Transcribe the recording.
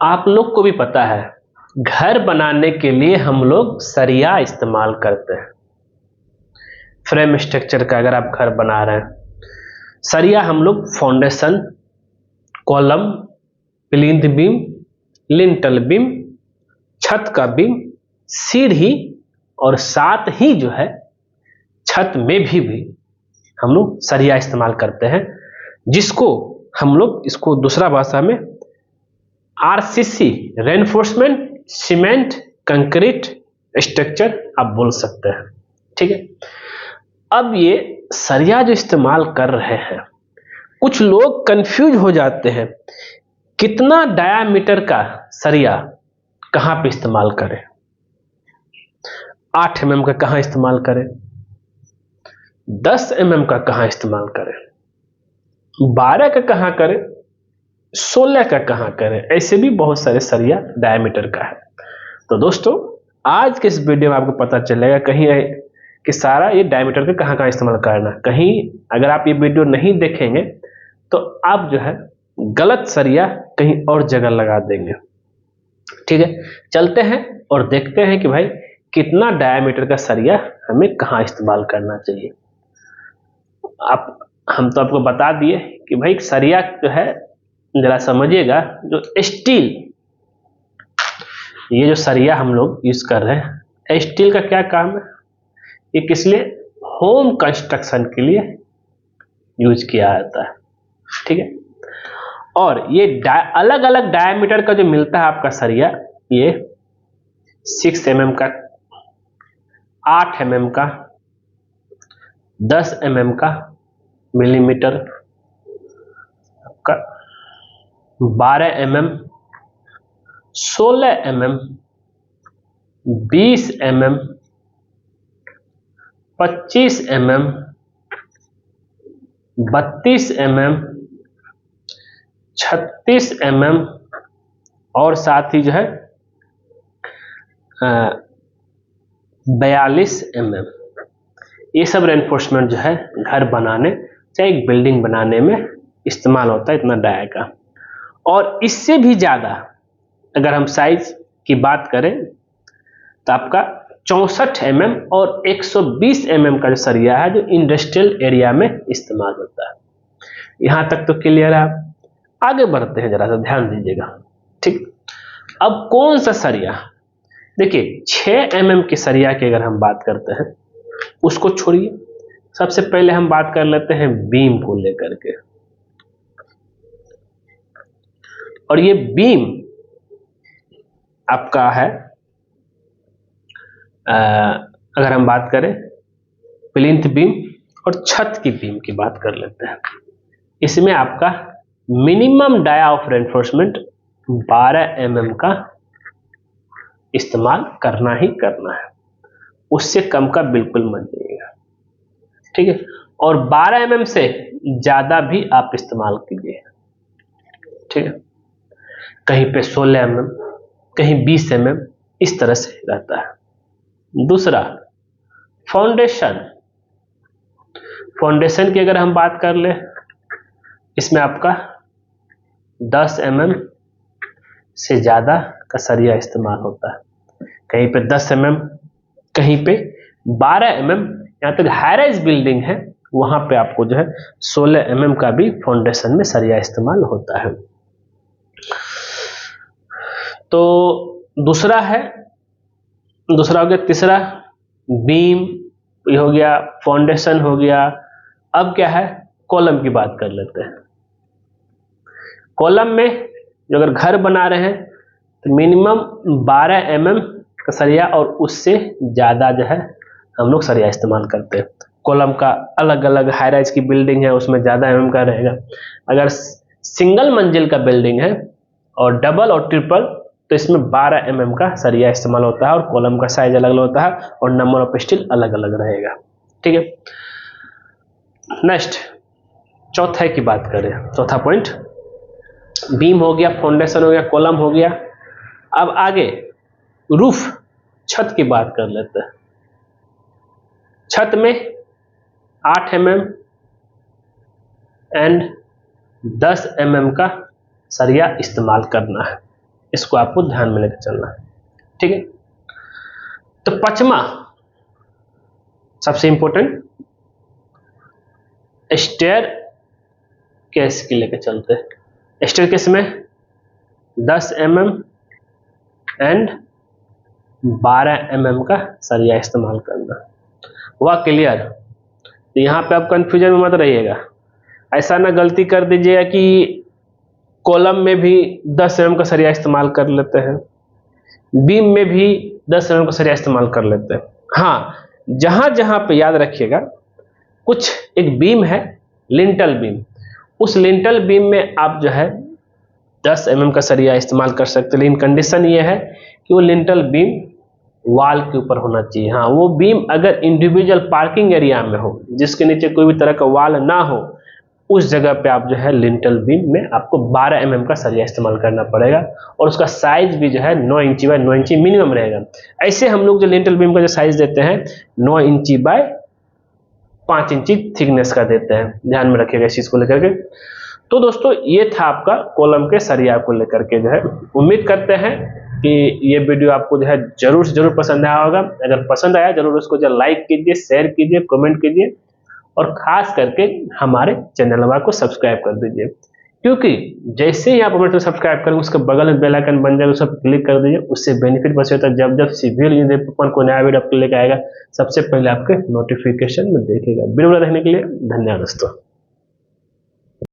आप लोग को भी पता है, घर बनाने के लिए हम लोग सरिया इस्तेमाल करते हैं। फ्रेम स्ट्रक्चर का अगर आप घर बना रहे हैं, सरिया हम लोग foundation, column, plinth beam, lintel beam, छत का बीम, सीढ़ी और साथ ही जो है छत में भी हम लोग सरिया इस्तेमाल करते हैं, जिसको हम लोग इसको दूसरा भाषा में RCC, reinforcement cement concrete structure आप बोल सकते हैं। ठीक है, अब ये सरिया जो इस्तेमाल कर रहे हैं, कुछ लोग कंफ्यूज हो जाते हैं कितना डायामीटर का सरिया कहां पे इस्तेमाल करें, 8 mm का कहां इस्तेमाल करें, 10 mm का कहां इस्तेमाल करें, 12 का कहां करें, 16 का कहां करें। ऐसे भी बहुत सारे सरिया डायमीटर का है। तो दोस्तों, आज के इस वीडियो में आपको पता चलेगा कहीं कि सारा ये डायमीटर का कहां कहां इस्तेमाल करना। कहीं अगर आप ये वीडियो नहीं देखेंगे तो आप जो है गलत सरिया कहीं और जगह लगा देंगे। ठीक है, चलते हैं और देखते हैं कि भाई कितना डायमीटर का सरिया हमें कहां इस्तेमाल करना चाहिए। हम तो आपको बता दिए कि भाई सरिया जो है, जरा समझिएगा, जो स्टील, ये जो सरिया हम लोग यूज कर रहे हैं, स्टील का क्या काम है, ये किस लिए, होम कंस्ट्रक्शन के लिए यूज किया जाता है। ठीक है, और ये अलग अलग डायमीटर का जो मिलता है आपका सरिया, ये 6 mm का, 8 mm का, 10 mm का मिलीमीटर का, 12 mm, 16 mm, 20 mm, 25 mm, 32 mm, 36 mm और साथ ही जो है 42 mm। ये सब रेनफोर्समेंट जो है घर बनाने चाहे एक बिल्डिंग बनाने में इस्तेमाल होता है, इतना डाया का। और इससे भी ज्यादा अगर हम साइज की बात करें तो आपका 64 mm और 120 mm का जो सरिया है, जो इंडस्ट्रियल एरिया में इस्तेमाल होता है। यहां तक तो क्लियर है। आगे बढ़ते हैं, जरा सा ध्यान दीजिएगा। ठीक, अब कौन सा सरिया, देखिए 6 mm के सरिया की अगर हम बात करते हैं, उसको छोड़िए, सबसे पहले हम बात कर लेते हैं बीम को लेकर के। और ये बीम आपका है, अगर हम बात करें प्लिंथ बीम और छत की बीम की बात कर लेते हैं, इसमें आपका minimum dia of reinforcement 12 mm का इस्तेमाल करना ही करना है, उससे कम का बिल्कुल मत जाइएगा। ठीक है, और 12 mm से ज्यादा भी आप इस्तेमाल कीजिए। ठीक है, कहीं पे 16 mm, कहीं 20 mm, इस तरह से रहता है। दूसरा, फाउंडेशन। फाउंडेशन की अगर हम बात कर ले, इसमें आपका 10 mm से ज्यादा का सरिया इस्तेमाल होता है, कहीं पे 10 mm, कहीं पे 12 mm। यहाँ तक हाई राइज बिल्डिंग है, वहां पे आपको जो है 16 mm का भी फाउंडेशन में सरिया इस्तेमाल होता है। तो दूसरा हो गया। तीसरा बीम ये हो गया, फाउंडेशन हो गया। अब क्या है, कॉलम की बात कर लेते हैं। कॉलम में जो अगर घर बना रहे हैं तो मिनिमम 12 mm का सरिया और उससे ज्यादा जो है हम लोग सरिया इस्तेमाल करते हैं। कॉलम का अलग अलग हाई राइज की बिल्डिंग है, उसमें ज्यादा mm का रहेगा। अगर सिंगल मंजिल का बिल्डिंग है और डबल और ट्रिपल, तो इसमें 12 mm का सरिया इस्तेमाल होता है और कॉलम का साइज अलग अलग होता है और नंबर ऑफ स्टील अलग अलग रहेगा। ठीक है, नेक्स्ट चौथा की बात करें, चौथा पॉइंट, बीम हो गया, फाउंडेशन हो गया, कॉलम हो गया। अब आगे रूफ, छत की बात कर लेते हैं। छत में 8 mm एंड 10 mm का सरिया इस्तेमाल करना है। इसको आपको ध्यान में लेकर चलना है, ठीक है। तो पांचवा सबसे इंपॉर्टेंट, स्टेयर केस की लेकर चलते हैं। स्टेयर केस में 10 mm एंड 12 mm का सरिया इस्तेमाल करना, वह क्लियर। तो यहाँ पे आप कंफ्यूजन में मत रहिएगा, ऐसा ना गलती कर दीजिएगा कि कॉलम में भी 10 mm का सरिया इस्तेमाल कर लेते हैं, बीम में भी 10 mm का सरिया इस्तेमाल कर लेते हैं। हाँ, जहां जहां पे याद रखिएगा, कुछ एक बीम है लिंटल बीम, उस लिंटल बीम में आप जो है 10 mm का सरिया इस्तेमाल कर सकते हैं, लेकिन कंडीशन ये है कि वो लिंटल बीम वॉल के ऊपर होना चाहिए। हाँ, वो बीम अगर इंडिविजुअल पार्किंग एरिया में हो, जिसके नीचे कोई भी तरह का वॉल ना हो, उस जगह पे आप जो है लिंटल बीम में आपको 12 mm का सरिया इस्तेमाल करना पड़ेगा, और उसका साइज भी जो है 9 इंची बाय 9 इंची मिनिमम रहेगा। ऐसे हम लोग जो लिंटल बीम का जो साइज देते हैं 9 इंची बाय 5 इंची थिकनेस का देते हैं, ध्यान में रखिएगा इस चीज को लेकर के। तो दोस्तों, ये था आपका कॉलम के सरिया को लेकर के जो है। उम्मीद करते हैं कि ये वीडियो आपको जो है जरूर से जरूर पसंद आया होगा। अगर पसंद आया जरूर उसको जो लाइक कीजिए, शेयर कीजिए, कमेंट कीजिए, और खास करके हमारे चैनल को सब्सक्राइब कर दीजिए, क्योंकि जैसे ही आप हमारे चैनल सब्सक्राइब करेंगे उसके बगल में बेल आइकन बन जाएगा, उस पर क्लिक कर दीजिए। उससे बेनिफिट बस होता है, जब जब सिविल अपन को नया वीडियो आपको लेकर आएगा सबसे पहले आपके नोटिफिकेशन में देखेगा। वीडियो देखने के लिए धन्यवाद दोस्तों।